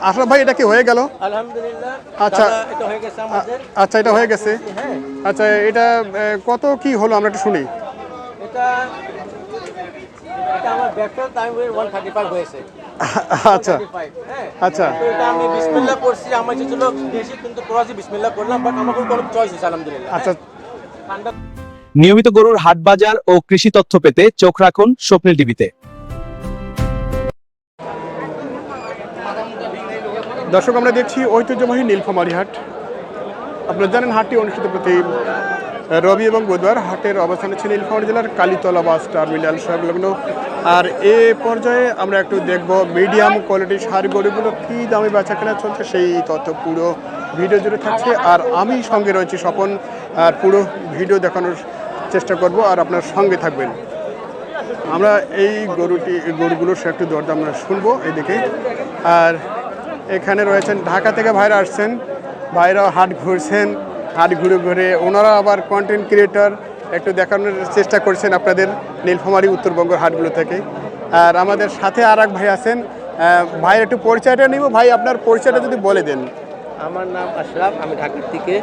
আশরাফ ভাই, এটা কি হয়ে গেল? আলহামদুলিল্লাহ। আচ্ছা, এটা হয়ে গেছে আমাদের। আচ্ছা, এটা হয়ে গেছে। হ্যাঁ, আচ্ছা, এটা কত কি হলো আমরা একটু শুনি। এটা এটা আমার ব্যবসার টাইম 135 হয়েছে। আচ্ছা 135, হ্যাঁ। আচ্ছা তো এটা আমি বিসমিল্লাহ করছি, আমার ইচ্ছে ছিল বেশি, কিন্তু ক্রসই বিসমিল্লাহ করলাম, বাট আমার কোনো চয়েস আছে আলহামদুলিল্লাহ। আচ্ছা। ঠান্ডা নিয়মিত গরুর হাট বাজার ও কৃষি তথ্য পেতে চোখ রাখুন স্বপ্নিল টিভিতে। দর্শক, আমরা দেখছি ঐতিহ্যবাহী নীলফামারী হাট। আপনারা জানেন হাটটি অনুষ্ঠিত প্রতি রবি এবং বুধবার। হাটের অবস্থান হচ্ছে নীলফামারী জেলার কালীতলা বাস টার্মিনাল সংলগ্ন। আর এ পর্যায়ে আমরা একটু দেখব মিডিয়াম কোয়ালিটির ষাঁড় গরুগুলো কী দামে বেচা কেনা চলছে, সেই তথ্য পুরো ভিডিও জুড়ে থাকছে। আর আমি সঙ্গে রয়েছি স্বপন, আর পুরো ভিডিও দেখানোর চেষ্টা করব, আর আপনার সঙ্গে থাকবেন। আমরা এই গরুগুলোর সে একটু দরদাম আমরা শুনবো এইদিকে। আর এখানে রয়েছেন ঢাকা থেকে ভাইরা আসছেন, ভাইরাও হাট ঘুরছেন, হাট ঘুরে ঘুরে ওনারা আবার কন্টেন্ট ক্রিয়েটর, একটু দেখানোর চেষ্টা করছেন আপনাদের নীলফামারী উত্তরবঙ্গের হাটগুলো থেকে। আর আমাদের সাথে আর এক ভাই আছেন, ভাইয়ের একটু পরিচয়টা নিব। ভাই, আপনার পরিচয়টা যদি বলে দেন। আমার নাম আশরাফ, আমি ঢাকার থেকে।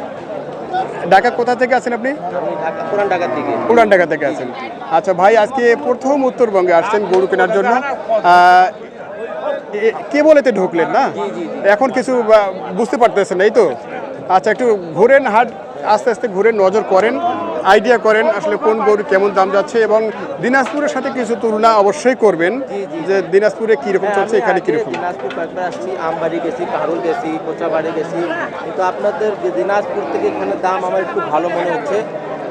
ঢাকা কোথা থেকে আছেন আপনি? আমি ঢাকা পুরান ঢাকা থেকে। পুরান ঢাকা থেকে আছেন। আচ্ছা ভাই, আজকে প্রথম উত্তরবঙ্গে আসছেন গরু কেনার জন্য। কেবলেতে ঢুকলেন না? এখন কিছু বুঝতে পারতেছেন, এই তো? আচ্ছা, একটু ঘুরেন হাট, আস্তে আস্তে ঘুরে নজর করেন, আইডিয়া করেন আসলে কোন গরু কেমন দাম যাচ্ছে, এবং দিনাজপুরের সাথে কিছু তুলনা অবশ্যই করবেন যে দিনাজপুরে কীরকম চলছে, এখানে কীরকম। দিনাজপুর কয়েকবার আসছি, আমবাড়ি গেছি, পাহাড়ুল গেছি, কোচাবাড়ি গেছি, কিন্তু আপনাদের দিনাজপুর থেকে এখানে দাম আমার একটু ভালো মনে হচ্ছে।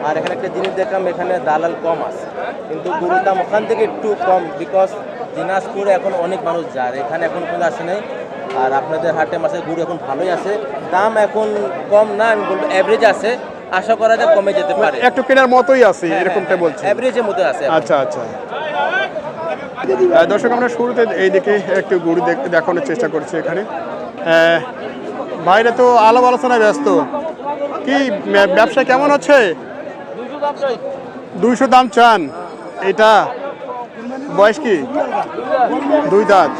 আর এখানে একটা জিনিস দেখলাম, এখানে দালাল কম আছে, কিন্তু গরুর দাম ওখান থেকে একটু কম, বিকজ দিনাজপুরে এখন অনেক মানুষ যায়, এখানে এখন কোনো আসে নাই। আর আপনাদের হাটে মাসে গরু এখন ভালোই আছে, দাম এখন কম না, আমি বলবো অ্যাভারেজ আছে, আশা করা যায় কমে যেতে পারে, একটু কেনার মতোই আছে, এরকমটা বলছে। অ্যাভারেজের মধ্যে আছে। আচ্ছা আচ্ছা। দর্শক, আমরা শুরুতে এইদিকে একটু গরু দেখানোর চেষ্টা করছি এখানে। বাইরে তো আলাপ আলোচনায় ব্যস্ত। কি ব্যবসা কেমন হচ্ছে? 200 দাম চান? এটা বয়স কি? 2 দাঁত।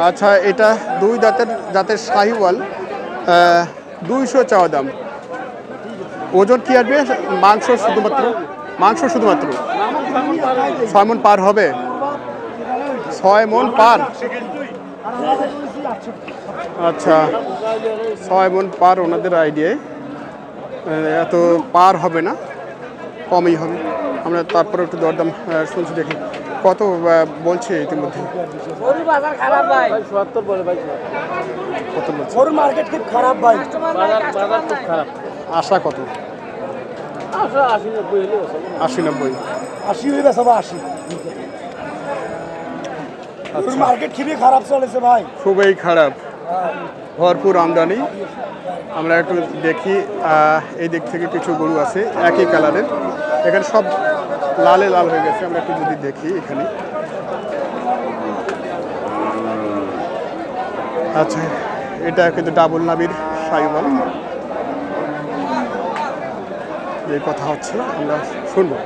আচ্ছা, এটা 2 দাঁতের শাহিওয়াল, 200 চাওয়া দাম। ওজন কি আসবে? মাংস শুধুমাত্র 6 মণ পার হবে? 6 মণ পার। আচ্ছা, 6 মণ পার ওনাদের আইডিয়ায়। এত পার হবে না, কমই হবে। আমরা তারপরে একটু দরদাম শুনছি, দেখি কত বলছে ইতিমধ্যে। কত বলছে? মার্কেট খুব খারাপ ভাই, বাজার খুব খারাপ। আশা কত? 80-90। 80 হইবে সব 80। মার্কেট খুবই খারাপ চলেছে ভাই, খুবই খারাপ, ভরপুর আমদানি। আমরা একটু দেখি, এই দিক থেকে কিছু গরু আছে একই কালারের, এখানে সব লালে লাল হয়ে গেছে। আমরা একটু যদি দেখি এখানে। আচ্ছা, এটা কিন্তু ডাবল নাবির শাহিওয়াল। যে কথা হচ্ছে আমরা শুনবো।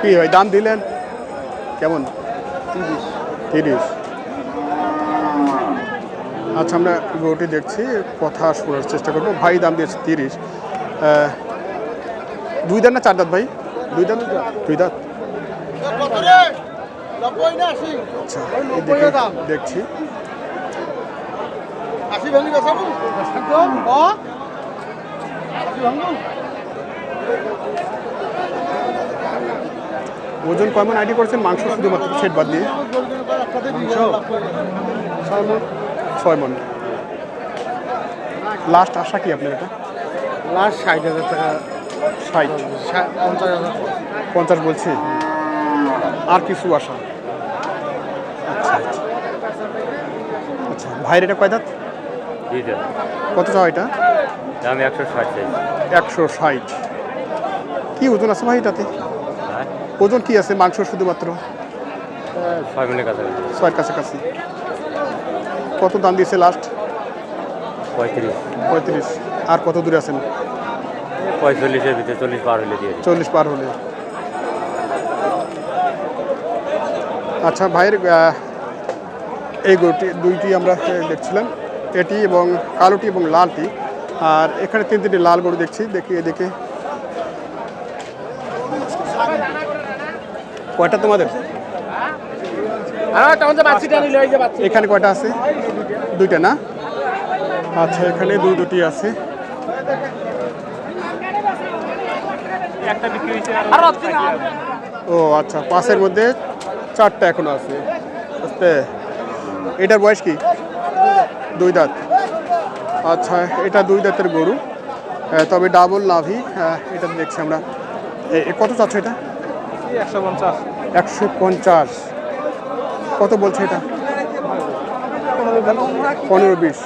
কি হয়, দাম দিলেন কেমন? 30। আচ্ছা, আমরা গরুটি দেখছি, কথা শোনার চেষ্টা করবো। ভাই দাম দিয়েছে 30। 2 দাঁত না 4 দাঁত ভাই? 2 দাঁত। 2 দাঁত। আচ্ছা, এদিকে দেখছি। ওজন কেমন আইডি করছেন? মাংস শুধুমাত্র সেট বাদ দিয়ে 6 মণ। লাস্ট আশা কি আপনার? এটা লাস্ট 60,000 টাকা। 60, 50 বলছি, আর কিছু আশা? আচ্ছা আচ্ছা আচ্ছা। ভাইয়ের এটা কয় দাঁত? কত চাও এটা? আমি 160 160। কি ওজন আছে ভাই এটাতে? ওজন কি আছে? মাংস শুধুমাত্র 6 মিনিটের কাছাকাছি। 6 কাছাকাছি। কত দাম দিয়েছে লাস্ট? 35। 35। আর কত দূরে আছেন? 45-এর ভিতরে 40 পার হলে দিয়ে দিই। 40 পার হলে। আচ্ছা ভাইয়ের এই গরুটি দুইটি আমরা দেখছিলাম, এটি এবং কালোটি এবং লালটি। আর এখানে তিনটি লাল গরু দেখছি, দেখি এদিকে কয়টা তোমাদের? এখানে কয়টা আছে? দুইটা না? আচ্ছা এখানে দুটি আছে। ও আচ্ছা, 5-এর মধ্যে 4টা এখনো আছে। বুঝতে, এটার বয়স কি? 2 দাঁত। আচ্ছা এটা 2 দাঁতের গরু, তবে ডাবল নাভি। এটা দেখছি আমরা। কত চাচ্ছ এটা? 150। 150। কত বলছে এটা? 15-20।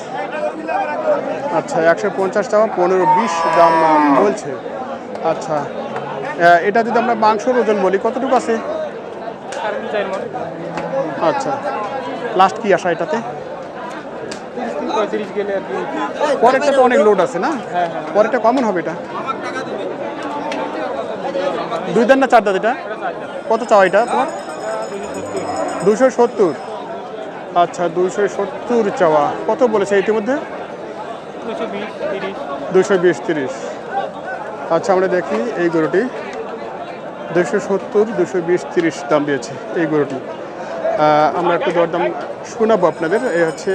আচ্ছা 150 টাকা, 15-20 দাম বলছে। আচ্ছা এটা যদি আমরা মাংসর ওজন বলি কতটুকু আছে? আচ্ছা লাস্ট কি আসা এটাতে? 35 গেলে আর কি। পরেরটা তো অনেক লোড আছে না? পরেরটা কমন হবে এটা? 2 দাঁত না 4 দাঁত এটা? কত চাও এটা তোমার? 270। আচ্ছা 270 চাওয়া। কত বলেছে ইতিমধ্যে? 220-30। আচ্ছা আমরা দেখি এই গরুটি 270, 220-30 দাম দিয়েছে এই গরুটি। আমরা একটু দরদাম শোনাবো আপনাদের। এই হচ্ছে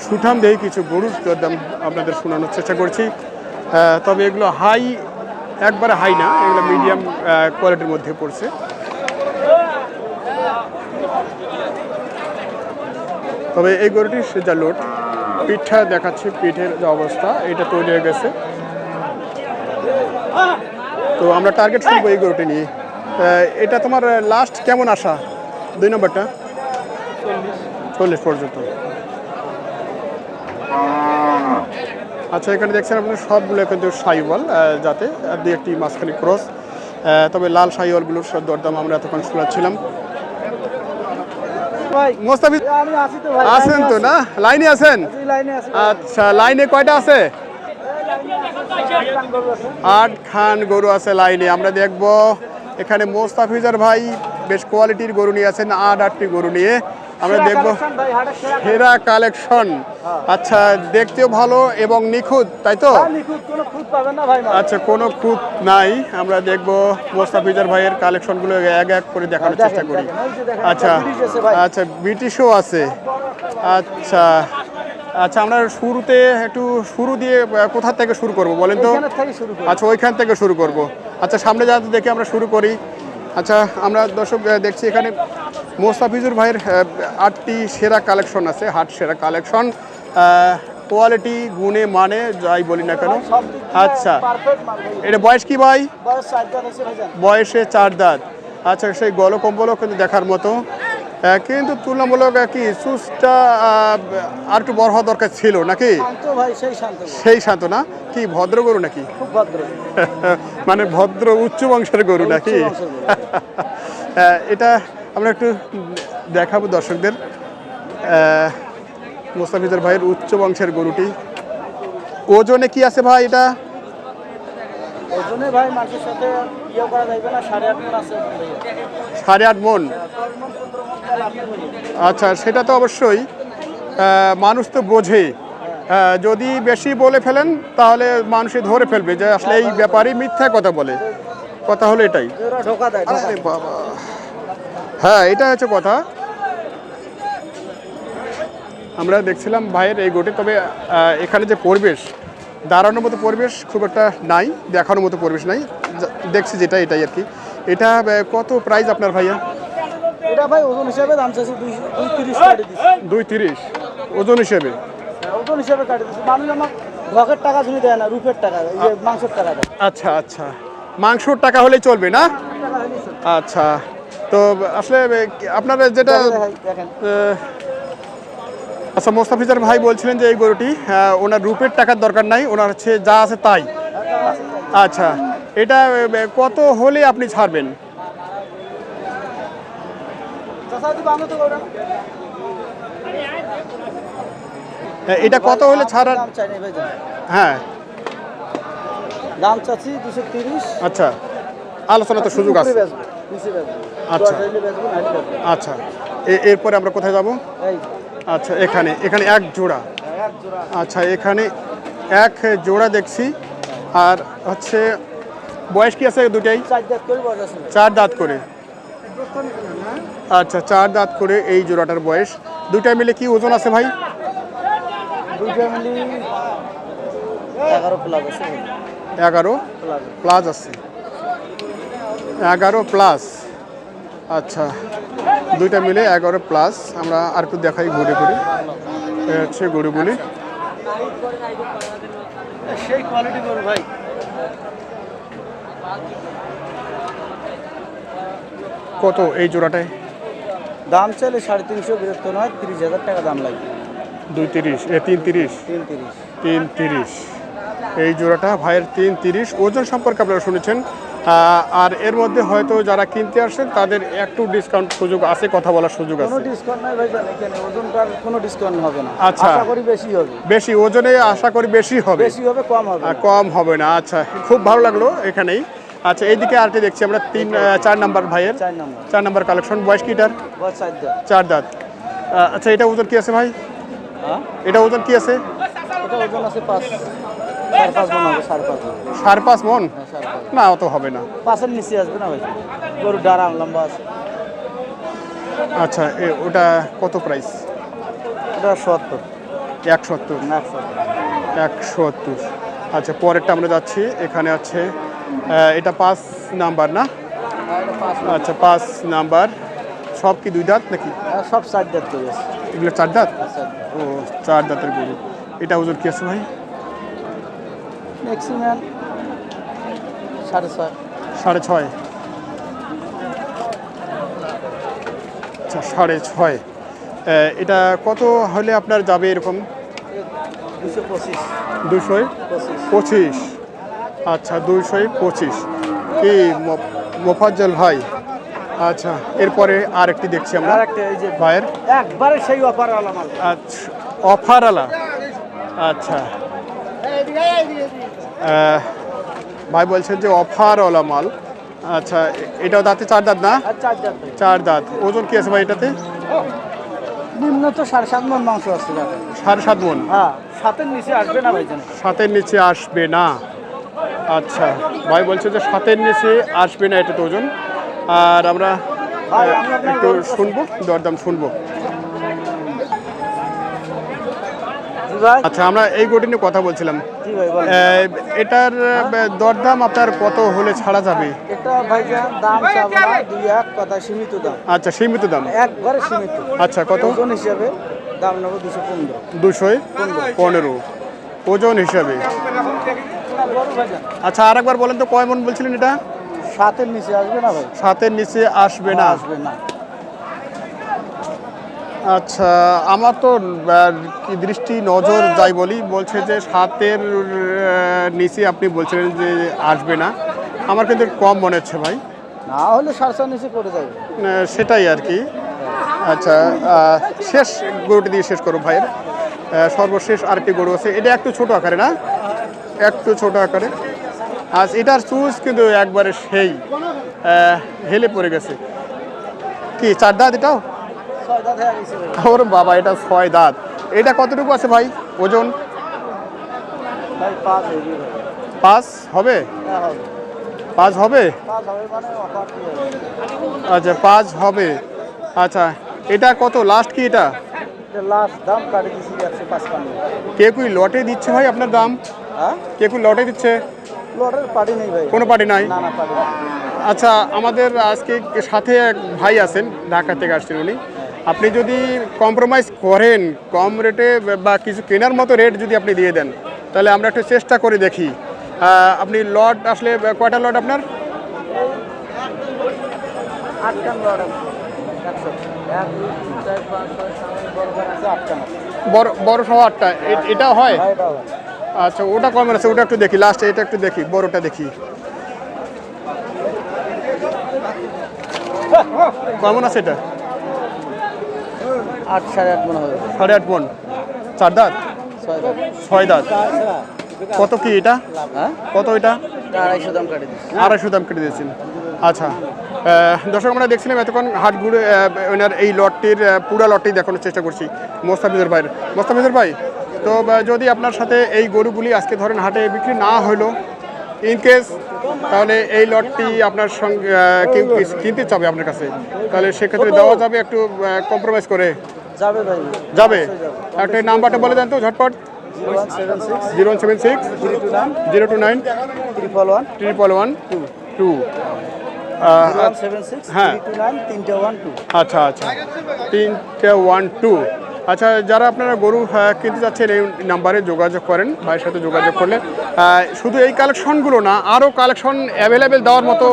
সুঠাম দেই কিছু গরুর দরদাম আপনাদের শোনানোর চেষ্টা করছি। তবে এগুলো হাই, একবারে হাই না, এগুলো মিডিয়াম কোয়ালিটির মধ্যে পড়ছে। তবে এই গরুটির যা লোড, পিঠটা দেখাচ্ছে, পিঠের যে অবস্থা এটা তৈরি হয়ে গেছে। তো আমরা টার্গেট শুনবো এই গরুটি নিয়ে। এটা তোমার লাস্ট কেমন আসা? 2 নম্বরটা 40 পর্যন্ত। আচ্ছা এখানে দেখছেন আপনার সবগুলো কিন্তু শাহিওয়াল, যাতে 2-1টি মাঝখানে ক্রস। তবে লাল শাহিওয়ালগুলোর দরদাম আমরা এতক্ষণ শোনাচ্ছিলাম। মোস্তাফিজ আমি আছি তো ভাই। আছেন তো না? লাইনে আছেন? লাইনে আছি। আচ্ছা লাইনে কয়টা আছে? 8 খান গরু আছে লাইনে। আমরা দেখব এখানে মোস্তাফিজার ভাই বেশ কোয়ালিটির গরু নিয়ে আছেন, 8টি গরু নিয়ে আমরা দেখব। সেরা কালেকশন। আচ্ছা দেখতেও ভালো এবং নিখুঁত, তাই তো? কোনো খুঁত পাবেন না ভাই। আচ্ছা কোনো খুঁত নাই। আমরা দেখব মোস্তাফিজার ভাইয়ের কালেকশনগুলো এক এক করে দেখানোর চেষ্টা করি। আচ্ছা আচ্ছা ব্রিটিশও আছে। আচ্ছা আচ্ছা আমরা শুরুতে একটু শুরু দিয়ে কোথা থেকে শুরু করব বলেন তো? আচ্ছা ওইখান থেকে শুরু করব। আচ্ছা সামনে যাতে দেখে আমরা শুরু করি। আচ্ছা আমরা দর্শক দেখছি এখানে মোস্তাফিজুর ভাইয়ের 8টি সেরা কালেকশন আছে, হাট সেরা কালেকশন। কোয়ালিটি গুণে মানে যাই বলি না কেন। আচ্ছা এটা বয়স কি ভাই? বয়সে 4 দাঁত। আচ্ছা সেই গলকম্বলও কিন্তু দেখার মতো, কিন্তু তুলনামূলক কি চুজটা আর একটু বড় হওয়া দরকার ছিল নাকি? সেই শান্ত না? কি ভদ্র গরু নাকি? মানে ভদ্র উচ্চ বংশের গরু নাকি? এটা আমরা একটু দেখাবো দর্শকদের। মোস্তাফিজুর ভাইয়ের উচ্চ বংশের গরুটি ওজনে কি আছে ভাই? এটা ওজনে ভাই মাছের সাথে ইয়ে করা যাবে না, 8.5 মণ আছে। 8.5 মণ। আচ্ছা সেটা তো অবশ্যই মানুষ তো বোঝে, যদি বেশি বলে ফেলেন তাহলে মানুষে ধরে ফেলবে যে আসলে এই ব্যাপারে মিথ্যা কথা বলে। কথা হলো এটাই। আরে বাবা, হ্যাঁ এটা হচ্ছে কথা। আমরা দেখছিলাম ভাইয়ের এই গোটে, তবে এখানে যে পরিবেশ, দাঁড়ানোর মতো পরিবেশ খুব একটা নাই, দেখানোর মতো পরিবেশ নাই। দেখছি যেটা এটাই আর কি। এটা কত প্রাইস আপনার ভাইয়া? এটা ভাই ওজন হিসাবে দাম চাইছে 230 কাটে দিছি। 230 ওজন হিসেবে? ওজন হিসাবে কাটে দিছি। মানুষ আমার ভকের টাকা ঝুলি দেয় না, রূপের টাকা, এই মাংসের টাকা দেয়। আচ্ছা আচ্ছা মাংসর টাকা হলেই চলবে না? আচ্ছা তো আসলে আপনারা যেটা আচ্ছা মোস্তাফিজার ভাই বলছিলেন যে এই গরুটি ওনার রূপের টাকার দরকার নাই, ওনার হচ্ছে যা আছে তাই। আচ্ছা এটা কত হলে আপনি ছাড়বেন? এটা কত হলে ছাড়ার? দাম চাই নাই ভাই। হ্যাঁ, দাম চাচ্ছি 230। আচ্ছা, আলোচনা তো সুযোগ আছে। উপরে বেচবো, নিচে বেচবো। আচ্ছা। 10 হইলে বেচবো, না হইলে বেচবো না। আচ্ছা, এরপরে আমরা কোথায় যাব? এই আচ্ছা, এখানে এক জোড়া। এক জোড়া আচ্ছা, এখানে এক জোড়া দেখছি। আর হচ্ছে বয়স কি আছে দুটাই? 4 দাঁত করে বয়স আছে। 4 দাঁত করে। আচ্ছা, 4 দাঁত করে এই জোড়াটার বয়স। দুইটা মিলে কি ওজন আছে ভাই? দুই ফ্যামিলি 11 প্লাস আছে। 11 প্লাস আছে। 11 প্লাস। আচ্ছা, দুইটা মিলে 11 প্লাস। আমরা আর একটু দেখাই ঘুরে ঘুরে। হচ্ছে গরুগুলি। সেই কোয়ালিটি গরু ভাই। কত এই জোড়াটায়? দাম চাইলে 350, বিরক্ত নয়, 30,000 টাকা দাম লাগবে। 230, 330, 330। 330। এই জোড়াটা ভাইয়ের 330। ওজন সম্পর্কে আপনারা শুনেছেন। আর এর মধ্যে হয়তো যারা কিনতে আসেন তাদের একটু ডিসকাউন্ট সুযোগ আছে, কথা বলার সুযোগ কোনো আছে। ডিসকাউন্ট নাই ভাই, এখানে ওজনটার কোনো ডিসকাউন্ট হবে না। আচ্ছা। আশা করি বেশি হবে। বেশি ওজনে আশা করি বেশি হবে, বেশি হবে, কম হবে না। কম হবে না। আচ্ছা, খুব ভালো লাগলো এখানেই। আচ্ছা, এইদিকে আরেকটি দেখছি আমরা 4 নাম্বার ভাইয়ের। 4 নম্বর 4 নাম্বার কালেকশন। বয়স কি এটার? বয়স 4 দাঁত। 4 দাঁত। আচ্ছা, এটা ওজন কি আছে ভাই? হ্যাঁ, এটা ওজন কি আছে? এটা ওজন আছে 5.5 মণ হবে। 5.5 5.5 মণ? হ্যাঁ, 5.5। না, অত হবে না। 5-এর নিচে আসবে না ভাই। গরু ডারাম লম্বা আছে। আচ্ছা, ওটা কত প্রাইস? এটা 70। 170। 170। আচ্ছা, পরেরটা আমরা যাচ্ছি। এখানে আছে এটা 5 নাম্বার না? আচ্ছা, 5 নাম্বার। সব কি 2 দাঁত নাকি? সব 4 দাঁত করে আছে। এগুলো 4 দাঁত? 4 ও, 4 দাঁতের গরু। এটা ওজন কি আছে ভাই? ম্যাক্সিমাম 6.5। 6.5। আচ্ছা, 6.5। এটা কত হলে আপনার যাবে এরকম? 225। 225। আচ্ছা, 225। কি মোফাজ্জল ভাই? আচ্ছা, এরপরে আরেকটি দেখছি আমরা আরেকটা এই যে ভাইয়ের। একবারে সেই অফার আলা মাল। আচ্ছা, অফার আলা। আচ্ছা, ভাই বলছেন যে অফারওয়ালা মাল। আচ্ছা, এটাও দাঁতে 4 দাঁত না? আর 4 দাঁত ভাই। 4 দাঁত। ওজন কি আছে ভাই এটাতে? নিম্ন তো 7.5 মণ মাংস আছে দাদা। 7.5 মণ। হ্যাঁ, 7-এর নিচে আসবে না ভাই জান। 7-এর নিচে আসবে না। আচ্ছা, ভাই বলছে যে 7-এর নিচে আসবে না এটাতে ওজন। আর আমরা ভাই, আমি আপনার একটু গরু শুনবো, দরদাম শুনবো। জি ভাই। আচ্ছা, আমরা এই গরুটি নিয়ে কথা বলছিলাম। জি ভাই বলেন। এটার দরদাম আপনার কত হলে ছাড়া যাবে? এটা ভাইজান দাম চাবো না, 2-1 কথা সীমিত দাম। আচ্ছা, সীমিত দাম। একবারে সীমিত। আচ্ছা, কত? ওজন হিসাবে দাম নেবো 215। 215 ওজন হিসাবে। বড় ভাইজান আচ্ছা, আর একবার বলেন তো কয় মণ বলছিলেন এটা? 7-এর নিচে আসবে না ভাই। 7-এর নিচে আসবে না। আসবে না। আচ্ছা, আমার তো কি দৃষ্টি নজর যাই বলছে যে 7-এর নিচে আপনি বলছিলেন যে আসবে না। আমার কিন্তু কম মনে হচ্ছে ভাই। না হলে 7.5 নিচে পড়ে যাবে। সেটাই আর কি। আচ্ছা, শেষ গরুটি দিয়ে শেষ করো ভাইয়ের। সর্বশেষ আরেকটি গরু আছে। এটা একটু ছোট আকারে না? একটু ছোট আকারে। আজ এটার চুজ কিন্তু একবারে সেই হেলে পড়ে গেছে। কি 4 দাঁত এটাও? 6 দাঁত হয়ে গেছে ভাই। ওর বাবা, এটা 6 দাঁত। এটা কতটুকু আছে ভাই ওজন? ভাই 5 হয়ে যাবে। 5 হবে? হ্যাঁ হবে। 5 হবে? 5 হবে মানে অফার দিয়ে হবে। আচ্ছা, 5 হবে। আচ্ছা, এটা কত লাস্ট কি এটা? এটা লাস্ট দাম কাটে দিছি 155। কে কুই লটে দিচ্ছে ভাই আপনার দাম? হ্যাঁ, কে কুই লটে দিচ্ছে? লটের পার্টি নেই ভাই। কোনো পার্টি নাই? না না পার্টি নেই। আচ্ছা, আমাদের আজকে সাথে এক ভাই আছেন, ঢাকা থেকে আসছেন উনি। আপনি যদি কম্প্রোমাইজ করেন, কম রেটে বা কিছু কেনার মতো রেট যদি আপনি দিয়ে দেন, তাহলে আমরা একটু চেষ্টা করে দেখি। আপনি লট আসলে কয়টা লট আপনার? 8টা লট আছে। 100 1 2 3 4 5 6 7 বড় গান আছে 8টা। বড় সহ 8টা। এটাও হয়? ভাই এটা হয়। আচ্ছা, ওটা কমন আছে, ওটা একটু দেখি লাস্টে। এটা একটু দেখি, বড়টা দেখি কেমন আছে। এটা 8 8.5 মনে হবে। 8.5 মন। 4 দাঁত 6 দাঁত। কত কি এটা? হ্যাঁ কত এটা? 250 দাম কাটে দিচ্ছি। 250 দাম কেটে দিয়েছেন। আচ্ছা দর্শক আমরা দেখছিলাম এতক্ষণ হাট ঘুরে ওনার এই লটটির পুরা লটটি দেখানোর চেষ্টা করছি মোস্তাফিজুর ভাইয়ের। মোস্তাফিজুর ভাই, তো যদি আপনার সাথে এই গরুগুলি আজকে ধরেন হাটে বিক্রি না হলো ইনকেস, তাহলে এই লটটি আপনার সঙ্গে কিনতে চাবে আপনার কাছে, তাহলে সেক্ষেত্রে দেওয়া যাবে একটু কম্প্রোমাইজ করে? যাবে ভাই। যাবে। একটা নাম্বারটা বলে দেন তো ঝটপট। 0176 0176 029 029 111 2 0176 হ্যাঁ। 329 312। আচ্ছা আচ্ছা 312। আচ্ছা, যারা আপনারা গরু কিনতে যাচ্ছেন এই নাম্বারে যোগাযোগ করেন, ভাইয়ের সাথে যোগাযোগ করলে শুধু এই কালেকশনগুলো না, আরও কালেকশন অ্যাভেলেবেল দেওয়ার মতো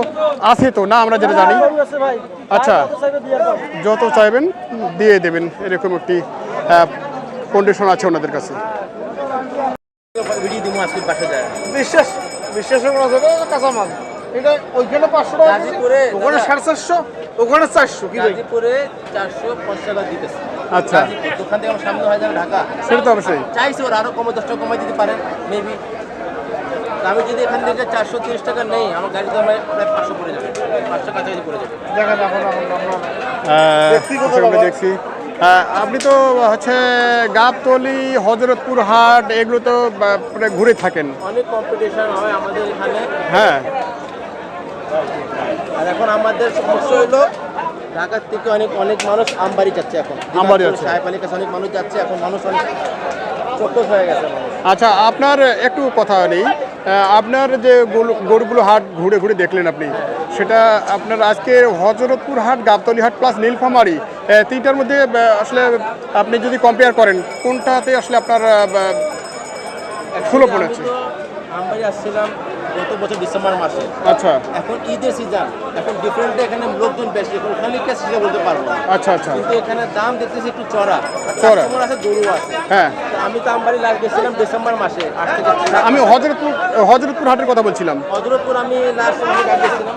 আছে তো না, আমরা যেটা জানি। আচ্ছা, যত চাইবেন দিয়ে দেবেন, এরকম একটি কন্ডিশন আছে ওনাদের কাছে। বিশ্বাস করা যাবে কাঁচা মাল। এটা ওইখানে 500 টাকা, ওখানে 450, ওখানে 400। কি ভাই? গাজীপুরে 450 টাকা দিতেছে। আচ্ছা, দোকান থেকে আমার সামনে হয় যাবে ঢাকা, সেটা তো অবশ্যই। চাইছে ওরা আরো কমে 10 টাকা কমাই দিতে পারেন মেবি। আমি যদি এখান থেকে 430 টাকা নেই, আমার গাড়ি তো প্রায় 500 পড়ে যাবে, 500 কাছাকাছি পড়ে যাবে। দেখেন আমরা দেখছি আপনি তো হচ্ছে গাবতলী, হজরতপুর হাট এগুলো তো ঘুরে থাকেন। অনেক কম্পিটিশন হয় আমাদের এখানে। হ্যাঁ, আর এখন আমাদের সমস্যা হলো ঢাকার থেকে অনেক মানুষ আমবাড়ি যাচ্ছে। এখন আমবাড়ি যাচ্ছে। সাহেবালির কাছে অনেক মানুষ যাচ্ছে, এখন মানুষ অনেক ছোট হয়ে গেছে মানুষ। আচ্ছা, আপনার একটু কথা নেই, আপনার যে গরুগুলো হাট ঘুরে ঘুরে দেখলেন আপনি, সেটা আপনার আজকে হজরতপুর হাট, গাবতলী হাট প্লাস নীলফামারী, তিনটার মধ্যে আসলে আপনি যদি কম্পেয়ার করেন, কোনটাতে আসলে আপনার সুলভ মনে হচ্ছে? আমবাড়ি আসছিলাম গত বছর ডিসেম্বর মাসে। আচ্ছা এখন ঈদের সিজন, এখন ডিফারেন্ট, এখানে লোকজন বেশি, এখন ওখানে কে সিজন বলতে পারবো না। আচ্ছা আচ্ছা, কিন্তু এখানে দাম দেখতেছি একটু চড়া, চড়া। কাস্টমার আছে, গরু আছে। হ্যাঁ, তো আমি তো আমবাড়ি লাস্ট গেছিলাম ডিসেম্বর মাসে 8 থেকে 7। আমি হজরতপুর হাটের কথা বলছিলাম। হজরতপুর আমি লাস্ট অনেক আগে গেছিলাম,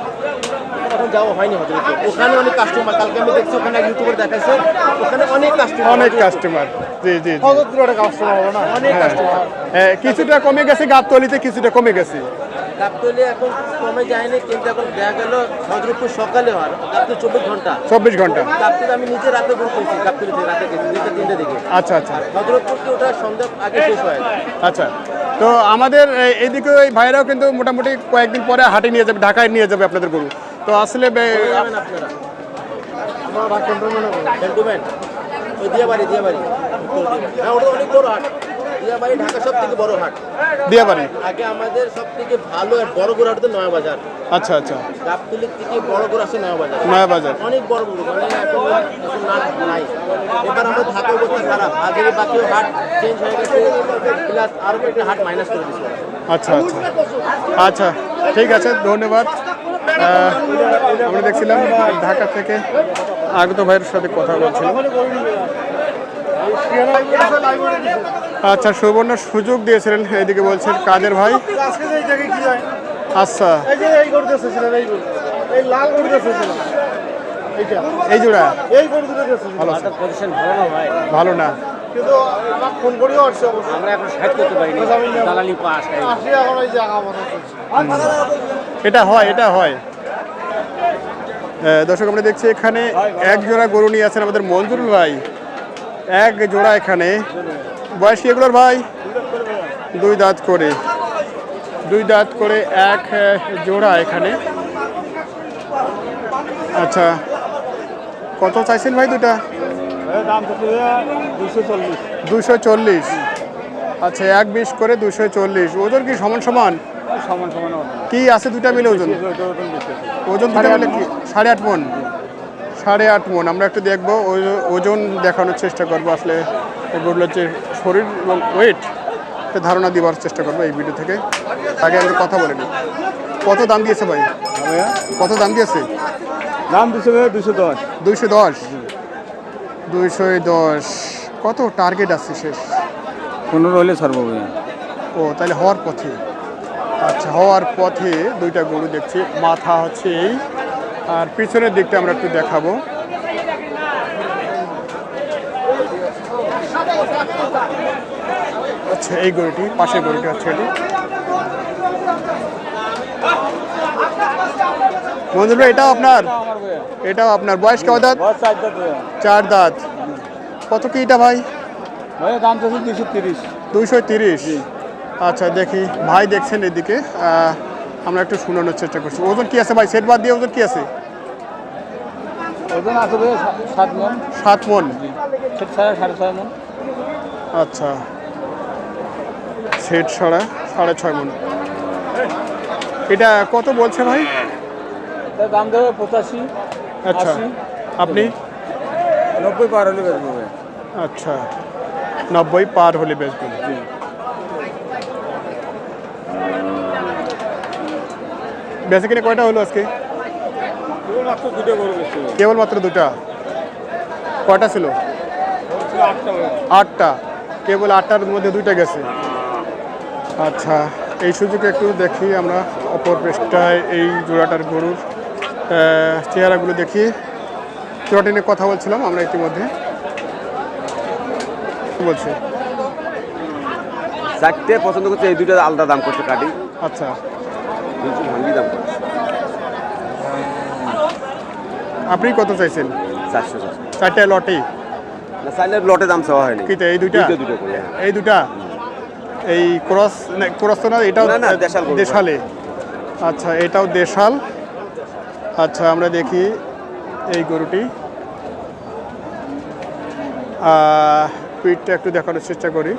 এখন যাওয়া হয়নি হজরতপুর। ওখানে অনেক কাস্টমার, কালকে আমি দেখছি ওখানে ইউটিউবে দেখাইছে, ওখানে অনেক কাস্টমার। অনেক কাস্টমার, জি জি জি। হজরতপুরে কাস্টমার হবে না? অনেক কাস্টমার। কিছুটা কমে গেছে, গাবতলীতে কিছুটা কমে গেছে। গাবতলী এখন কমে যায়নি, কিন্তু এখন দেখা গেল হজরতপুর সকালে হয়, গাবতলী 24 ঘন্টা। 24 ঘন্টা। গাবতলী আমি নিজে রাতে ঘুম পেয়েছি, গাবতলী থেকে রাতে গেছি 2টা-3টে দিকে। আচ্ছা আচ্ছা হজরতপুরকে ওটা সন্ধ্যা আগে শেষ হয়। আচ্ছা, তো আমাদের এইদিকে ওই ভাইরাও কিন্তু মোটামুটি কয়েকদিন পরে হাটে নিয়ে যাবে, ঢাকায় নিয়ে যাবে আপনাদের গরু। তো আসলে যাবেন আপনারা? আমার ক্যান্টনমেন্ট ওই দিয়াবাড়ি। হ্যাঁ, ওটা অনেক বড় হাট। দিয়াবাড়ি ঢাকা সব থেকে বড় হাট। দিয়াবাড়ি আগে আমাদের সব থেকে ভালো আর বড় গরু হাট তো নয়া বাজার। আচ্ছা আচ্ছা, গাবতলীর থেকে বড় গরু আছে নয়া বাজার। নয়া বাজার অনেক বড় গরু, মানে এখন নাই। এবার আমরা ঢাকা অবস্থা খারাপ, আগের বাকি হাট চেঞ্জ হয়ে গেছে, প্লাস আরো একটা হাট মাইনাস করে দিচ্ছে। আচ্ছা আচ্ছা আচ্ছা, ঠিক আছে, ধন্যবাদ। আমরা দেখছিলাম ঢাকা থেকে আগত ভাইয়ের সাথে কথা বলছিলাম। আচ্ছা, সুবর্ণ সুযোগ দিয়েছিলেন, এদিকে বলছেন কাদের ভাই। আচ্ছা, এই জোড়া ভালো আছে? ভালো না, কিন্তু আমার ফোন করেও আসছে অবশ্য। আমরা এখন সাইড করতে পারিনি, দালালি পাস। আসি এখন এই জায়গা মনে এটা হয়। দর্শক আমরা দেখছি এখানে এক জোড়া গরু নিয়ে আছেন আমাদের মঞ্জুরুল ভাই, এক জোড়া এখানে। বয়স কি এগুলোর ভাই? 2 দাঁত করে এক জোড়া এখানে। আচ্ছা, কত চাইছেন ভাই দুটা? দাম তো 240। 240। আচ্ছা, 1.20 করে 240। ওজন কি সমান? সমান কি আছে দুটা মিলে ওজন? ওজন দুটা মিলে কি 8.5 মন? 8.5 মন। আমরা একটু দেখবো, ওজন দেখানোর চেষ্টা করবো, আসলে এগুলো হচ্ছে শরীর এবং ওয়েট ধারণা দেওয়ার চেষ্টা করবো এই ভিডিও থেকে। আগে আমরা কথা বলে নিই। কত দাম দিয়েছে ভাই? কত দাম দিয়েছে? দাম 210। 210। কত টার্গেট আছে শেষ? 15 হলে ছাড়বো। ও, তাহলে হওয়ার পথে। আচ্ছা, হওয়ার পথে দুইটা গরু দেখছি। মাথা হচ্ছে এই, আর পিছনের দিকটা আমরা একটু দেখাবো। আচ্ছা এই গরুটি, পাশের গরুটি হচ্ছে এটি। মঞ্জুর ভাই এটাও আপনার? এটাও আপনার। বয়স কয় দাঁত? 4 দাঁত। কত কি এটা ভাই? দাম তো 230। 230। আচ্ছা দেখি ভাই দেখছেন এদিকে, আমরা একটু শোনানোর চেষ্টা করছি। ওজন কি আছে ভাই? সেট বাদ দিয়ে ওজন কি আছে? ওজন আছে 7 মণ। 7 মণ। সেট ছাড়া 6.5 মণ। আচ্ছা সেট ছাড়া 6.5 মণ। এটা কত বলছে ভাই? তার দাম দেবে 85। আচ্ছা 80। আপনি? 90 পার হলে বেচবো। আচ্ছা 90 পার হলে বেচবেন। বেচে কিনে কয়টা হলো আজকে? কেবলমাত্র 2টা গরু বেচছি। কেবলমাত্র 2টা? কয়টা ছিল? 8টা। কেবল 8টার মধ্যে 2টা গেছে। আচ্ছা এই সুযোগে একটু দেখি আমরা অপর পৃষ্ঠায় এই জোড়াটার গরুর চেহারাগুলো দেখি। জোড়াটি নিয়ে কথা বলছিলাম আমরা ইতিমধ্যে। কি বলছে? 4টে পছন্দ করছে, এই দুইটা আলাদা দাম করছে কাটি। আচ্ছা ভাঙ্গি দাম করছে আপনি কত চাইছেন? 400। 4টা লটেই? না সাইনের লটে দাম চাওয়া হয়নি। কিটা এই দুইটা? দুটো করে, হ্যাঁ। এই দুটা? এই ক্রস না, ক্রস তো না, এটাও না, দেশাল গরু। দেশালে। আচ্ছা এটাও দেশাল। আচ্ছা আমরা দেখি এই গরুটি, পিঠটা একটু দেখানোর চেষ্টা করি।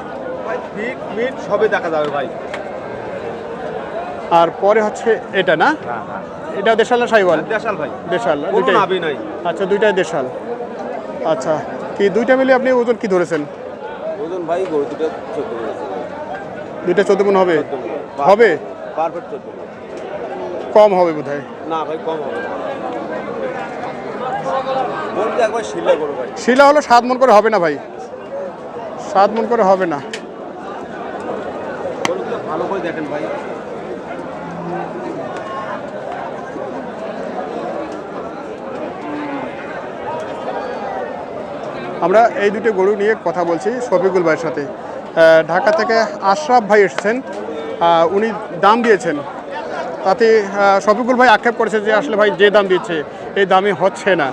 মিট সবে দেখা যাবে ভাই। আর পরে হচ্ছে এটা না, এটা দেশাল না সাইওয়াল? দেশাল ভাই, দেশাল কোনো দুইটাই? নাভি নাই। আচ্ছা দুইটাই দেশাল। আচ্ছা কি দুইটা মিলে আপনি ওজন কি ধরেছেন? ওজন ভাই গরু দুটো 14 মণ আছে। দুইটা 14 মণ হবে? 14 মণ। হবে? পারফেক্ট 14 মণ। কম হবে বোধহয়। না ভাই কম হবে না। বলতে একবার শিলা গরু ভাই। শিলা হলো 7 মণ করে হবে না ভাই, 7 মণ করে হবে না। গরুটা ভালো করে দেখেন ভাই। আমরা এই দুটো গরু নিয়ে কথা বলছি শফিকুল ভাইয়ের সাথে। ঢাকা থেকে আশরাফ ভাই এসেছেন, উনি দাম দিয়েছেন। তাতে শফিকুল ভাই আক্ষেপ করেছে যে আসলে ভাই যে দাম দিচ্ছে এই দামে হচ্ছে না।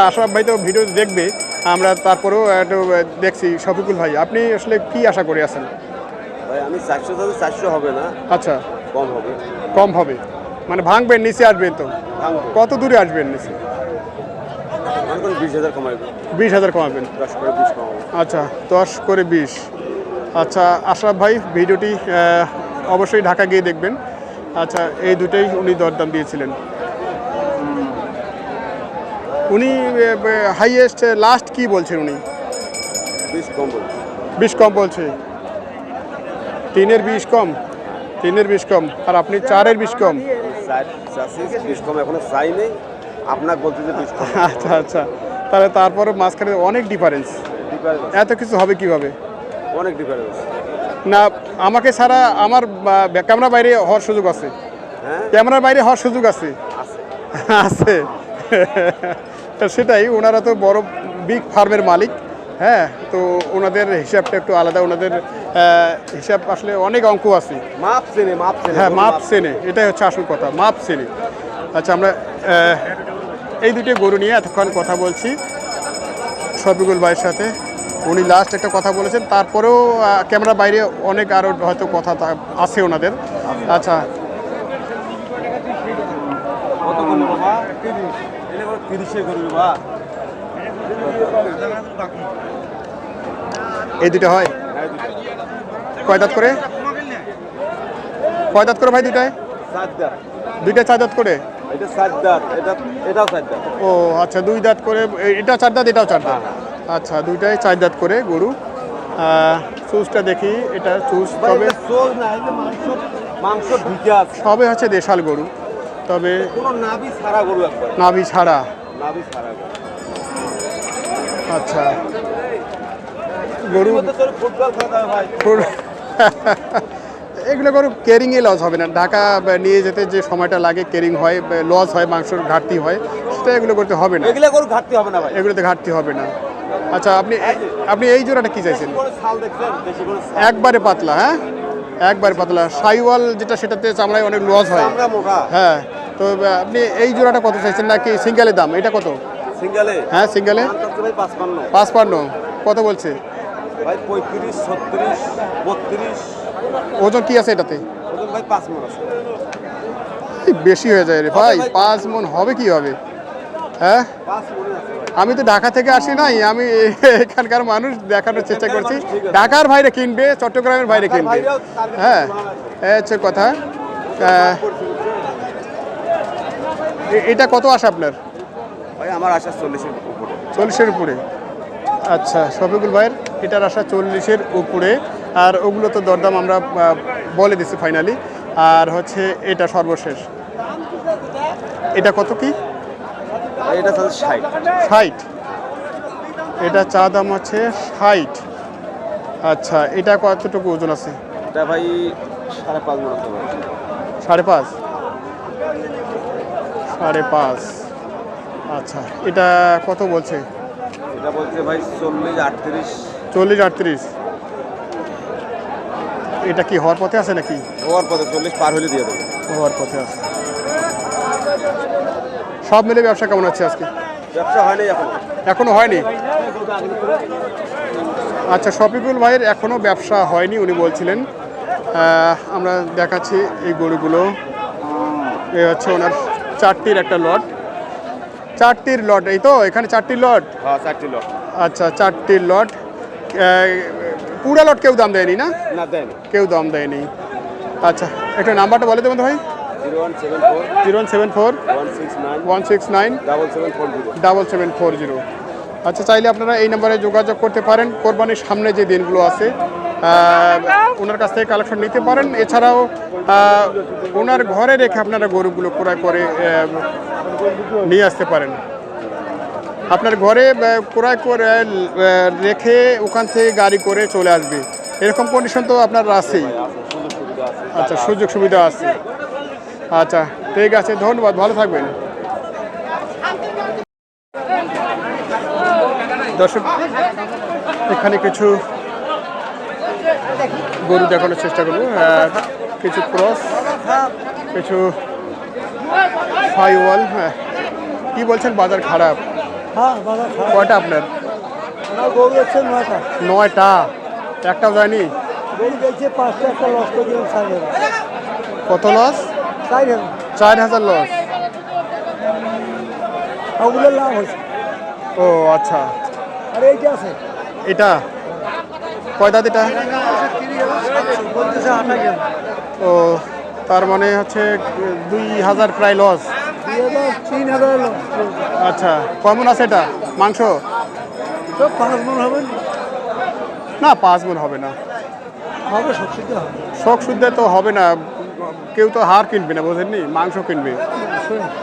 আশরাফ ভাই তো ভিডিও দেখবে, আমরা তারপরেও একটু দেখছি। শফিকুল ভাই আপনি আসলে কি আশা করে আছেন? ভাই আমি 400 হবে না, আচ্ছা কম হবে। কম হবে মানে ভাঙবেন, নিচে আসবেন তো? ভাঙবো। কত দূরে আসবেন নিচে? মনে করুন 20,000 কমাইবে। 20,000 কমাবেন? 10 করে 20 কমাবো। আচ্ছা 10 করে 20। আচ্ছা আশরাফ ভাই ভিডিওটি অবশ্যই ঢাকা গিয়ে দেখবেন। আচ্ছা এই দুটোই উনি দরদাম দিয়েছিলেন। উনি হাইয়েস্ট লাস্ট কি বলছেন উনি? 20 কম বলছে। 20 কম বলছে? 3-এর 20 কম? 3-এর 20 কম আর আপনি 4-এর 20 কম? 20 কম এখনো চাই নেই, আপনার বলতে যে 20 কম। আচ্ছা আচ্ছা তাহলে তারপরে মাঝখানে অনেক ডিফারেন্স। এত কিছু হবে কিভাবে? অনেক ডিফারেন্স। না আমাকে ছাড়া আমার ক্যামেরা বাইরে হওয়ার সুযোগ আছে? হ্যাঁ ক্যামেরার বাইরে হওয়ার সুযোগ আছে? আছে। তো সেটাই, ওনারা তো বড় বিগ ফার্মের মালিক। হ্যাঁ তো ওনাদের হিসাবটা একটু আলাদা, ওনাদের হিসাব আসলে অনেক অঙ্ক আছে। মাপ চেনে, মাপ চেনে। হ্যাঁ মাপ চেনে, এটাই হচ্ছে আসল কথা, মাপ চেনে। আচ্ছা আমরা এই দুটো গরু নিয়ে এতক্ষণ কথা বলছি শফিকুল ভাইয়ের সাথে। উনি লাস্ট একটা কথা বলেছেন, তারপরেও ক্যামেরা বাইরে অনেক আরও হয়তো কথা আছে ওনাদের। আচ্ছা কত করলো বাবা? 30 করলো বাবা। এই দুটো হয় কয় দাঁত করে? কয় দাঁত করে ভাই দুটায়? 7 দাঁত। দুইটা 4 দাঁত করে? এটা 7 দাঁত, এটাও 7 দাঁত। ও আচ্ছা 2 দাঁত করে, এটা 4 দাঁত এটাও 4 দাঁত। আচ্ছা দুইটাই 4 দাঁত করে গরু। চুজটা দেখি, এটা চুজ তবে সোজ না, এই যে মাংস ঢুকে আছে। সবে হচ্ছে দেশাল গরু, তবে কোনো নাভি ছাড়া গরু একবার। নাভি ছাড়া। নাভি ছাড়া গরু। আচ্ছা গরু তোর ফুটবল খেলা যাবে ভাই। এগুলো গরু কেরিংয়ে লস হবে না। ঢাকা নিয়ে যেতে যে সময়টা লাগে কেরিং হয়, লস হয়, মাংসর ঘাটতি হয়, সেটা এগুলো করতে হবে না। এগুলা গরু ঘাটতি হবে না ভাই। এগুলোতে ঘাটতি হবে না। আচ্ছা, আপনি এই জোড়াটা কি চাইছেন? ছাল দেখছেন বেশি করে একবারে পাতলা, হ্যাঁ একবারে পাতলা। সাইওয়াল যেটা সেটাতে চামড়ায় অনেক লস হয়। আমরা মোটা হ্যাঁ, তো আপনি এই জোড়াটা কত চাইছেন নাকি সিঙ্গেলের দাম? এটা কত? সিঙ্গেলে হ্যাঁ সিঙ্গেলে ভাই 55 55। কত বলছে? ভাই 35 36 32 ওজন কি আছে এটাতে? ওজন ভাই 5 মণ আছে। এই বেশি হয়ে যায় রে ভাই, 5 মণ হবে কি হবে? হ্যাঁ 5 মণ আছে ভাই। আমি তো ঢাকা থেকে আসি নাই, আমি এখানকার মানুষ দেখানোর চেষ্টা করছি। ঢাকার বাইরে কিনবে, চট্টগ্রামের বাইরে কিনবে। হ্যাঁ এই হচ্ছে কথা। এটা কত আসে আপনার? ভাই আমার আশা 40 এর উপরে। 40-এর উপরে। আচ্ছা, শফিকুল ভাইয়ের এটার আশা 40-এর উপরে। আর ওগুলো তো দরদাম আমরা বলে দিচ্ছি ফাইনালি। আর হচ্ছে এটা সর্বশেষ, এটা কত কি? ভাই এটা তাহলে 60। 60। এটা চা দাম আছে 60। আচ্ছা, এটা কতটুকু ওজন আছে? এটা ভাই 5.5 মণ আছে ভাই। 5.5। 5.5। আচ্ছা, এটা কত বলছে? এটা বলছে ভাই 40 38। 40-38। এটা কি হওয়ার পথে আছে নাকি? হওয়ার পথে 40 পার হলে দিয়ে দেবো। হওয়ার পথে আছে। সব মিলে ব্যবসা কেমন আছে আজকে? ব্যবসা হয়নি এখন। এখনো হয়নি। আচ্ছা, শফিকুল ভাইয়ের এখনো ব্যবসা হয়নি উনি বলছিলেন। আমরা দেখাচ্ছি এই গরুগুলো। এ হচ্ছে ওনার 4টির একটা লট। 4টির লট, এই তো এখানে 4টির লট। হ্যাঁ 4টি লট। আচ্ছা, 4টির লট। পুরা লট কেউ দাম দেয়নি না? না দেন। কেউ দাম দেয়নি। আচ্ছা, একটা নাম্বারটা বলে দেবেন তো ভাই। 0174 0174 169 169 7740। 7740। আচ্ছা, চাইলে আপনারা এই নাম্বারে যোগাযোগ করতে পারেন। কোরবানির সামনে যে দিনগুলো আছে ওনার কাছ থেকে কালেকশন নিতে পারেন। এছাড়াও ওনার ঘরে রেখে আপনারা গরুগুলো ক্রয় করে নিয়ে আসতে পারেন। আপনার ঘরে ক্রয় করে রেখে ওখান থেকে গাড়ি করে চলে আসবে, এরকম কন্ডিশন তো আপনার আছেই। আচ্ছা, সুযোগ সুবিধা আছে। আচ্ছা, ঠিক আছে, ধন্যবাদ, ভালো থাকবেন। দর্শক, এখানে কিছু গরু দেখানোর চেষ্টা করবো। কিছু ক্রস, কিছু সাইওয়াল। হ্যাঁ, কি বলছেন বাজার খারাপ? কয়টা আপনার? 9টা। একটাও যায়নি? কত লস? 4,000 লস। ও আচ্ছা, এটা কয় দাঁত এটা? ও, তার মানে হচ্ছে 2,000 প্রায় লস। 3,000 আচ্ছা, কেমন আছে এটা মাংস? 5 মণ হবে না, 5 মণ হবে না। হবে, সবসিদ্ধ হবে। শখ শুদ্ধে তো হবে না, কেউ তো হাড় কিনবে না, বোঝেননি, মাংস কিনবে।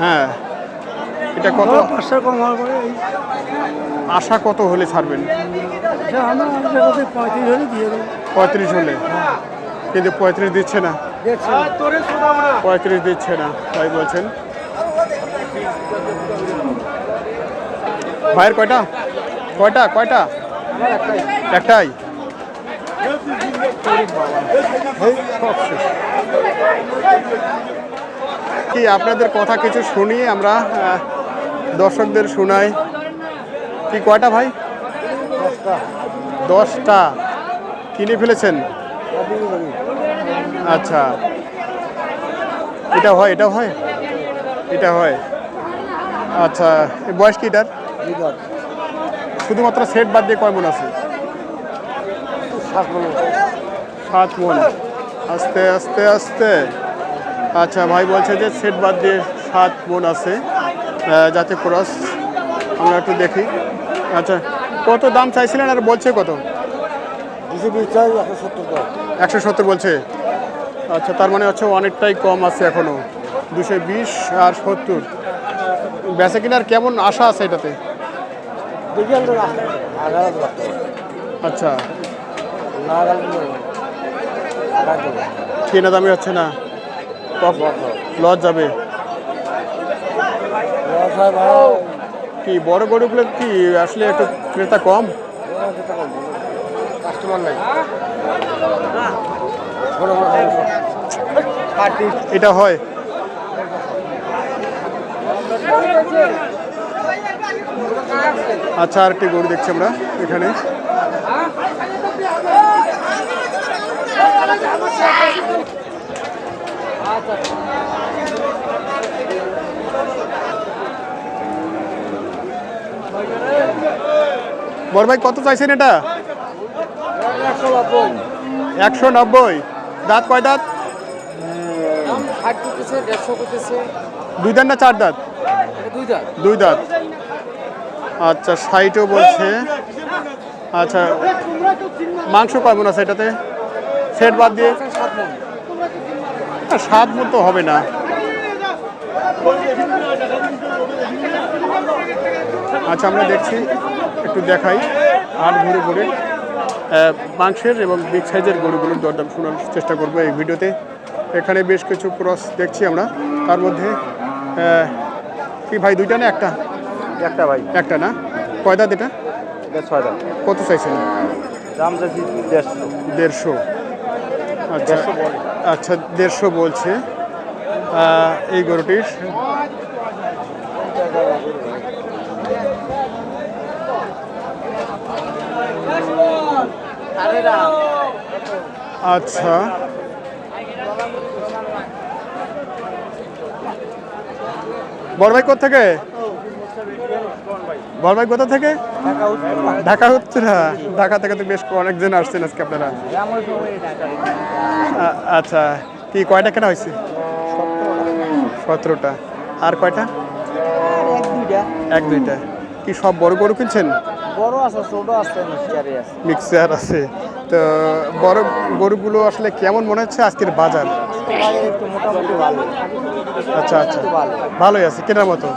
হ্যাঁ, এটা কত? 500 কম হওয়ার পরে আশা কত হলে ছাড়বেন? আমরা 35 হলে দিয়ে দেবো। 35 হলে? কিন্তু 35 দিচ্ছে না। 35 দিচ্ছে না, তাই বলছেন। ভাইয়ের কয়টা? কয়টা কয়টা? একটাই। কি আপনাদের কথা কিছু শুনিয়ে আমরা দর্শকদের শোনাই। কি কয়টা ভাই? 10টা কিনে ফেলেছেন? আচ্ছা, এটা হয়, এটা হয়, এটা হয়। আচ্ছা, বয়স কি এটার? শুধুমাত্র সেট বাদ দিয়ে কয় মণ আছে? 7 মণ। আস্তে আস্তে আস্তে। আচ্ছা, ভাই বলছে যে সেট বাদ দিয়ে 7 মণ আছে, যাতে ক্রস। আমরা একটু দেখি। আচ্ছা, কত দাম চাইছিলেন আর বলছে কত? 170 বলছে। আচ্ছা, তার মানে হচ্ছে অনেকটাই কম আছে এখনো। 220 আর 70। বেচা কিনার কেমন আশা আছে এটাতে? আচ্ছা, কেনা দামি হচ্ছে না, লস যাবে। কি বড় গরুগুলো কি আসলে একটু ক্রেতা কম? কাস্টমার নাই। এটা হয়? আচ্ছা, আর একটি গরু দেখছি আমরা এখানে। বড় ভাই কত চাইছেন এটা? 190। দাঁত কয় দাঁত? 2 দাঁত না 4 দাঁত? 2 দাঁত। আচ্ছা, 60ও বলছে। আচ্ছা, মাংস কয় মণ আছে এটাতে সেট বাদ দিয়ে? 7 মণ তো হবে না। আচ্ছা, আমরা দেখছি, একটু দেখাই আর ঘুরে ঘুরে মাংসের এবং বিগ সাইজের গরুগুলোর দরদাম শোনার চেষ্টা করবো এই ভিডিওতে। এখানে বেশ কিছু ক্রস দেখছি আমরা, তার মধ্যে কি ভাই দুইটা না একটা? একটা ভাই, একটা না? কয় দাঁত এটা? 6 দাম। কত চাইছেন? দাম চাইছি 150। আচ্ছা আচ্ছা, 150 বলছে এই গরুটির। আচ্ছা, বড় ভাই কোথা থেকে? বড় ভাই কোথা থেকে? ঢাকা উত্তরা। ঢাকা থেকে তো বেশ অনেকজন আসছেন আজকে আপনারা। আচ্ছা, কি কয়টা কেনা হয়েছে? 17টা। আর কয়টা? 1-2টা। কি সব বড় গরু কিনছেন? বড় আছে, ছোট আছে, মিক্সার আছে। তো বড় গরুগুলো আসলে কেমন মনে হচ্ছে আজকের বাজার? মোটামুটি ভালো। আচ্ছা আচ্ছা, ভালোই আছে কেনার মতো।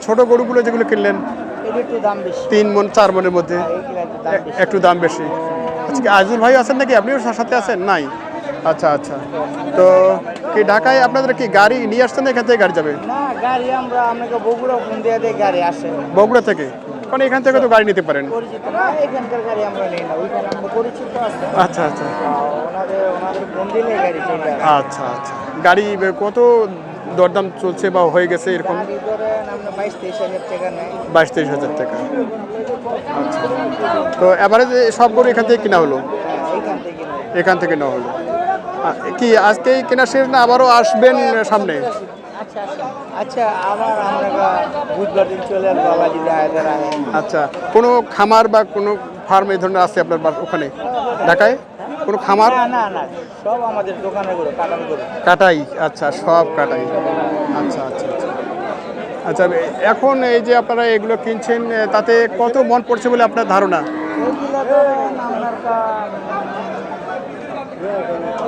ছোট গরুগুলো যেগুলো কিনলেন একটু দাম বেশি, 3 মণ 4 মণের মধ্যে, একটু দাম বেশি। আজকে আজুল ভাই আছেন নাকি? আপনিও সাথে আছেন? নাই। আচ্ছা আচ্ছা, তো কি ঢাকায় আপনাদের কি গাড়ি নিয়ে আসছেন না এখান থেকে গাড়ি যাবে? না, গাড়ি আমরা আপনাকে বগুড়া ফোন দিয়ে গাড়ি আসে। বগুড়া থেকে? কারণ এখান থেকে তো গাড়ি নিতে পারেন। পরিচিত না, এখানকার গাড়ি আমরা নেই না, ওইখানে আমরা পরিচিত আছে। আচ্ছা আচ্ছা, ওনাদের ফোন দিলে গাড়ি চলে আসে। আচ্ছা আচ্ছা। গাড়ি কত দরদাম চলছে বা হয়ে গেছে এরকম? গাড়ি ধরেন আমরা 22-23 হাজার টাকা নেয়। 22-23 হাজার টাকা। আচ্ছা, তো এভারেজ সব গরু এখান থেকে কিনা হলো? এখান থেকে নেয়। এখান থেকে নেওয়া হলো। কি আজকেই কেনা শেষ না আবারও আসবেন সামনে? আচ্ছা আচ্ছা আচ্ছা, আবার আমরা বুধবার দিন চলে আসবো, আবার যদি আয়দার আয়। আচ্ছা, কোনো খামার বা কোনো ফার্ম এই ধরনের আছে আপনার ওখানে ঢাকায়? কোনো খামার? না না না, সব আমাদের দোকানে করে কাটান করে। কাটাই? আচ্ছা, সব কাটাই। আচ্ছা আচ্ছা আচ্ছা আচ্ছা। এখন এই যে আপনারা এগুলো কিনছেন, তাতে কত মন পড়ছে বলে আপনার ধারণা? এইগুলো ধরেন আপনার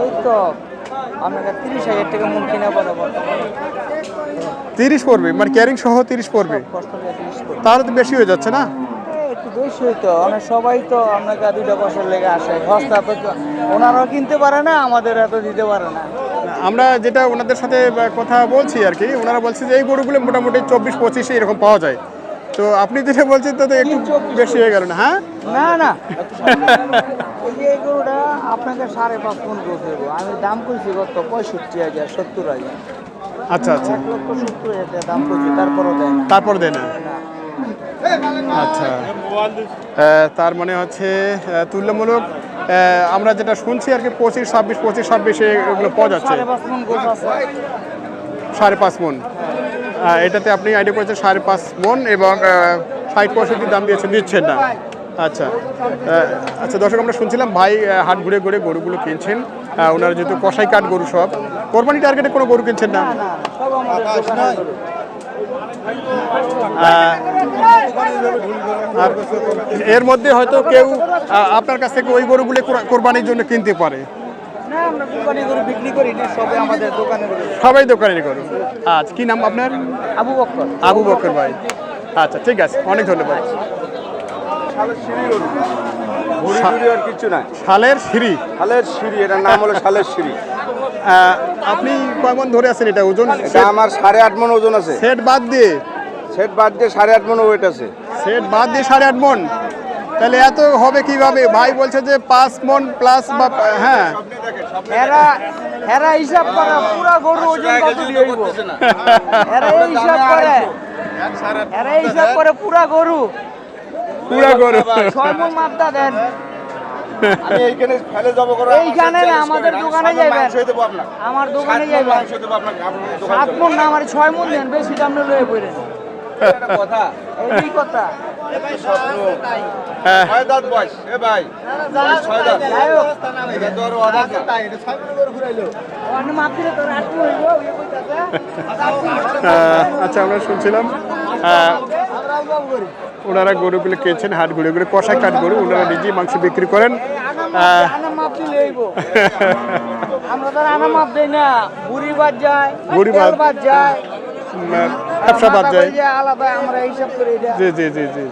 এই তো আপনাকে 30 হাজার টাকা মন কিনা পড়ে বর্তমানে। 30 পড়বে? মানে ক্যারিং সহ 30 পড়বে? তাহলে তো বেশি হয়ে যাচ্ছে না? একটু বেশি হইতো, মানে সবাই তো আপনাকে 2টা বছর লেগে আসে, সস্তা তো ওনারাও কিনতে পারে না, আমাদের এত দিতে পারে না। আমরা যেটা ওনাদের সাথে কথা বলছি আর কি, ওনারা বলছে যে এই গরুগুলো মোটামুটি 24-25 এরকম পাওয়া যায়। তো আপনি যেটা বলছেন তো একটু বেশি হয়ে গেল না? হ্যাঁ না না, এই যে এই গরুটা আপনাকে 5.5 মণ গোছ দেবো, আমি দাম করছি কত? 65,000, 70,000। আচ্ছা আচ্ছা, 1,70,000 দাম করছি, তারপরও দেয় না। তারপর দেয় না? আচ্ছা, তার মানে হচ্ছে তুল্যমূলক আমরা যেটা শুনছি আর কি 25-26 এগুলো পাওয়া যাচ্ছে। 5.5 মণ গোছ আছে। 5.5 মণ? এটাতে আপনি আইডিয়া করেছেন 5.5 মণ এবং 60-65 দাম দিচ্ছেন না? আচ্ছা আচ্ছা, দর্শক আমরা শুনছিলাম ভাই হাট ঘুরে ঘুরে গরুগুলো কিনছেন। ওনারা যেহেতু কষাই কাঠ গরু, সব কোরবানি টার্গেটে কোনো গরু কিনছেন না? সব আমাদের দোকানে গরু। আর এর মধ্যে হয়তো কেউ আপনার কাছ থেকে ওই গরুগুলো কোরবানির জন্য কিনতে পারে? না, আমরা কোরবানি গরু বিক্রি করি না, সবে আমাদের দোকানে গরু। সবাই দোকানের গরু। আচ্ছা, কি নাম আপনার? আবু বকর। আবু বকর ভাই। আচ্ছা, ঠিক আছে, অনেক ধন্যবাদ। আর কিছু নাই, শালের সিঁড়ি? শালের সিঁড়ি, এটার নাম হলো শালের সিঁড়ি। আপনি কয় মণ ধরে আছেন এটা ওজন? এটা আমার 8.5 মণ ওজন আছে। সেট বাদ দিয়ে? সেট বাদ দিয়ে 8.5 মণ ওয়েট আছে। সেট বাদ দিয়ে 8.5 মণ? তাহলে এত হবে কিভাবে? ভাই বলছে যে 5 মণ প্লাস বা হ্যাঁ এরা এরা হিসাব করে পুরা গরু ওজন কত দিয়ে হইব এরা এই হিসাব করে এরা এই হিসাব করে পুরা গরু পুরা গরু 6 মণ মাত্রা দেন আমি এইখানে ফেলে যাবো করে এইখানে না আমাদের দোকানে যাবেন দেবো আপনার আমার দোকানে যাবেন দেবো আপনাকে 7 মণ না আমার 6 মণ দেন বেশি দাম লয়ে পড়েন কথা এই কথা হ্যাঁ ছয় দাঁত বয়স এ ভাই ছয় দাঁত যাই হোক এটা তো আরো আধা অন্য মাত্রে তোর 8 মণ হইব এই কইতাছে আচ্ছা আমরা শুনছিলাম ওনারা গরুগুলো কিনছেন হাট ঘুরে ঘুরে কষাই কাঠ গরু ওনারা নিজেই মাংস বিক্রি করেন আনা মাপ দিলে হইব আমরা তো আনা মাপ দেই না বুড়ি বাদ যায় বুড়ি বাদ। তেল বাদ যায় ব্যবসা বাদ যায় আলাদা আমরা হিসাব করে এটা জি জি জি জি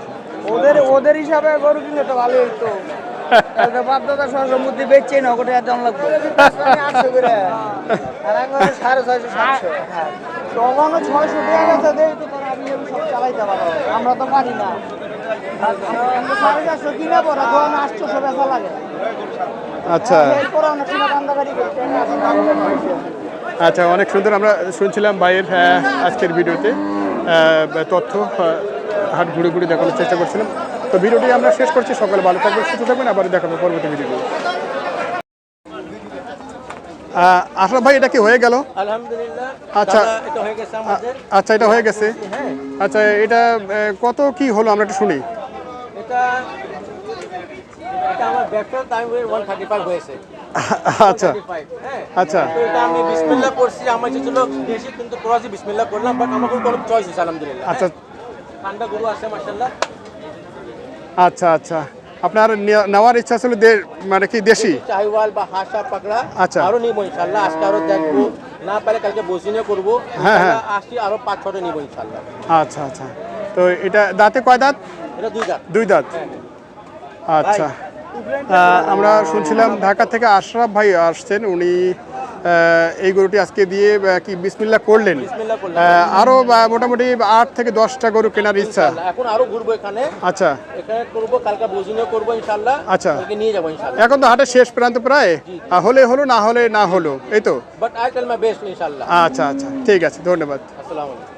ওদের হিসাবে গরু কিনলে তো ভালোই হইতো একটা বাধ্যতা সহসা মধ্যে বেচছে না ওটা দাম লাগবে 800 করে আর একবার 650 700 তখনও 600 টাকা গেছে দেই তো তোরা আমি সব চালাইতে পারো আমরা তো পারি না আমরা 450 কিনা পড়া তখন 800 বেচা লাগে আচ্ছা এরপর অনেক সময় কান্দাকারি করতে আচ্ছা অনেক সুন্দর আমরা শুনছিলাম ভাইয়ের আজকের ভিডিওতে তথ্য হাট ঘুরে ঘুরে দেখানোর চেষ্টা করছিলাম তো ভিডিওটি আমরা শেষ করছি সকালে ভালো থাকবেন সুস্থ থাকবেন আবার দেখাবো পরবর্তী ভিডিও আশরাফ ভাই এটা কি হয়ে গেল আলহামদুলিল্লাহ আচ্ছা। দাদা, এটা হয়ে গেছে আমাদের আচ্ছা এটা হয়ে গেছে হ্যাঁ আচ্ছা এটা কত কি হলো আমরা একটু শুনি এটা এটা আমার ব্যাকটার টাইম 135 হয়েছে আচ্ছা 135, হ্যাঁ আচ্ছা তো এটা আমি বিসমিল্লাহ করছি আমার ইচ্ছে ছিল দেশি কিন্তু ক্রসই বিসমিল্লাহ করলাম বাট আমার কোনো চয়েস হয়েছে আলহামদুলিল্লাহ আচ্ছা ঠান্ডা গরু আছে মাশাআল্লাহ আচ্ছা আচ্ছা আপনার নেওয়ার ইচ্ছা ছিল মানে কি দেশি চাহিওয়াল বা হাসা পাকড়া আচ্ছা। আরো নিব ইনশাআল্লাহ আজকে আরো দেখবো না পারে কালকে বসিনে করবো হ্যাঁ, হ্যাঁ। আসছি আরো 5-6টা নিব ইনশাআল্লাহ আচ্ছা আচ্ছা তো এটা দাঁতে কয় দাঁত এটা 2 দাঁত 2 দাঁত আচ্ছা আমরা শুনছিলাম ঢাকা থেকে আশরাফ ভাই আসছেন উনি এই গরুটি আজকে দিয়ে কি বিসমিল্লাহ করলেন বিসমিল্লাহ করলাম আরো মোটামুটি 8 থেকে 10টা গরু কেনার ইচ্ছা ইনশাআল্লাহ। এখন আরো ঘুরবো এখানে আচ্ছা এখানে করবো কালকে বসিনে করবো ইনশাআল্লাহ আচ্ছা। কালকে নিয়ে যাবো ইনশাআল্লাহ এখন তো হাটের শেষ প্রান্ত প্রায় হলে হলো না হলে না হলো এই তো but I tell my best ইনশাআল্লাহ আচ্ছা আচ্ছা ঠিক আছে ধন্যবাদ আসসালামু আলাইকুম